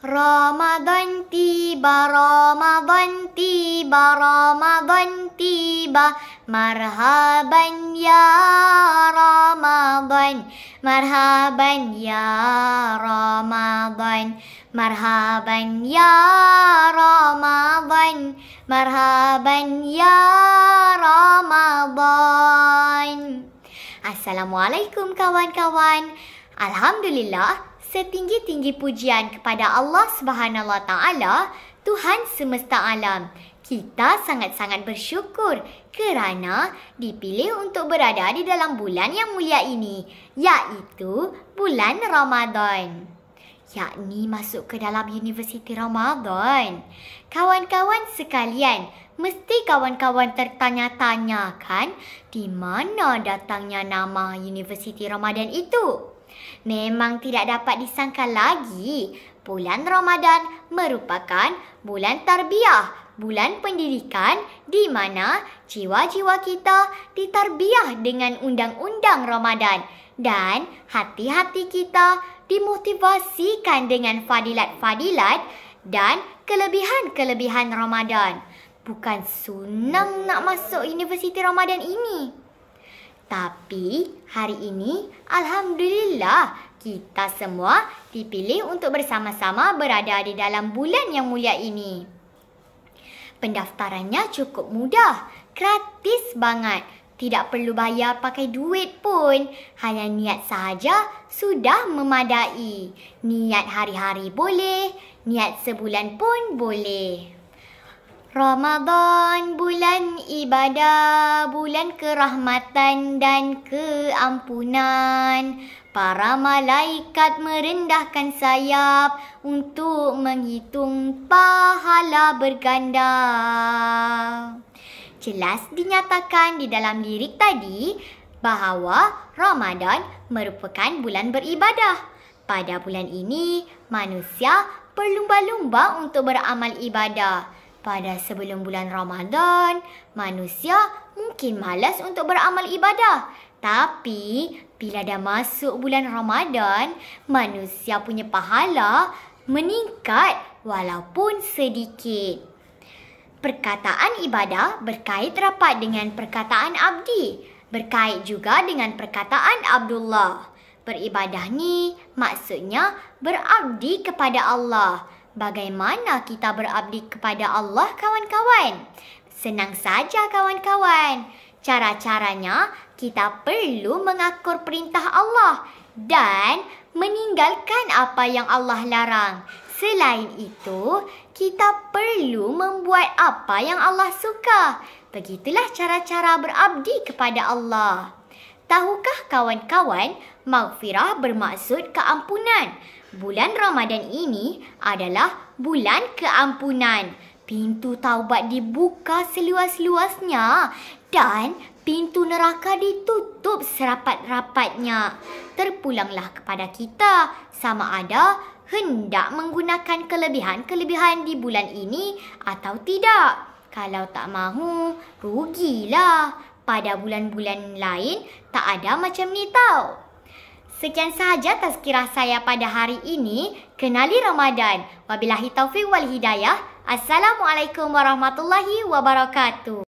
Ramadan tiba, Ramadan tiba, Ramadan tiba. Marhaban ya Ramadan, marhaban ya Ramadan, marhaban ya Ramadan, marhaban ya Ramadan. Assalamualaikum kawan-kawan. Alhamdulillah, setinggi-tinggi pujian kepada Allah Subhanahu Wa Taala, Tuhan semesta alam. Kita sangat-sangat bersyukur kerana dipilih untuk berada di dalam bulan yang mulia ini, iaitu bulan Ramadan. Yakni masuk ke dalam Universiti Ramadan. Kawan-kawan sekalian, mesti kawan-kawan tertanya-tanya kan, di mana datangnya nama Universiti Ramadan itu? Memang tidak dapat disangka lagi, bulan Ramadan merupakan bulan tarbiyah, bulan pendidikan di mana jiwa-jiwa kita ditarbiyah dengan undang-undang Ramadan dan hati-hati kita dimotivasikan dengan fadilat-fadilat dan kelebihan-kelebihan Ramadan. Bukan senang nak masuk Universiti Ramadan ini. Tapi hari ini, Alhamdulillah, kita semua dipilih untuk bersama-sama berada di dalam bulan yang mulia ini. Pendaftarannya cukup mudah, gratis banget. Tidak perlu bayar pakai duit pun. Hanya niat sahaja sudah memadai. Niat hari-hari boleh, niat sebulan pun boleh. Ramadan, bulan ibadah, bulan kerahmatan dan keampunan. Para malaikat merendahkan sayap untuk menghitung pahala berganda. Jelas dinyatakan di dalam lirik tadi bahawa Ramadan merupakan bulan beribadah. Pada bulan ini, manusia berlumba-lumba untuk beramal ibadah. Pada sebelum bulan Ramadan, manusia mungkin malas untuk beramal ibadah. Tapi, bila dah masuk bulan Ramadan, manusia punya pahala meningkat walaupun sedikit. Perkataan ibadah berkait rapat dengan perkataan abdi. Berkait juga dengan perkataan Abdullah. Beribadah ni maksudnya berabdi kepada Allah. Bagaimana kita berabdi kepada Allah, kawan-kawan? Senang saja, kawan-kawan. Cara-caranya, kita perlu mengakur perintah Allah dan meninggalkan apa yang Allah larang. Selain itu, kita perlu membuat apa yang Allah suka. Begitulah cara-cara berabdi kepada Allah. Tahukah kawan-kawan, maghfirah bermaksud keampunan. Bulan Ramadan ini adalah bulan keampunan. Pintu taubat dibuka seluas-luasnya dan pintu neraka ditutup serapat-rapatnya. Terpulanglah kepada kita sama ada hendak menggunakan kelebihan-kelebihan di bulan ini atau tidak. Kalau tak mahu, rugilah. Pada bulan-bulan lain tak ada macam ni tau. Sekian sahaja tazkirah saya pada hari ini. Kenali Ramadan. Wabillahi taufiq wal hidayah. Assalamualaikum warahmatullahi wabarakatuh.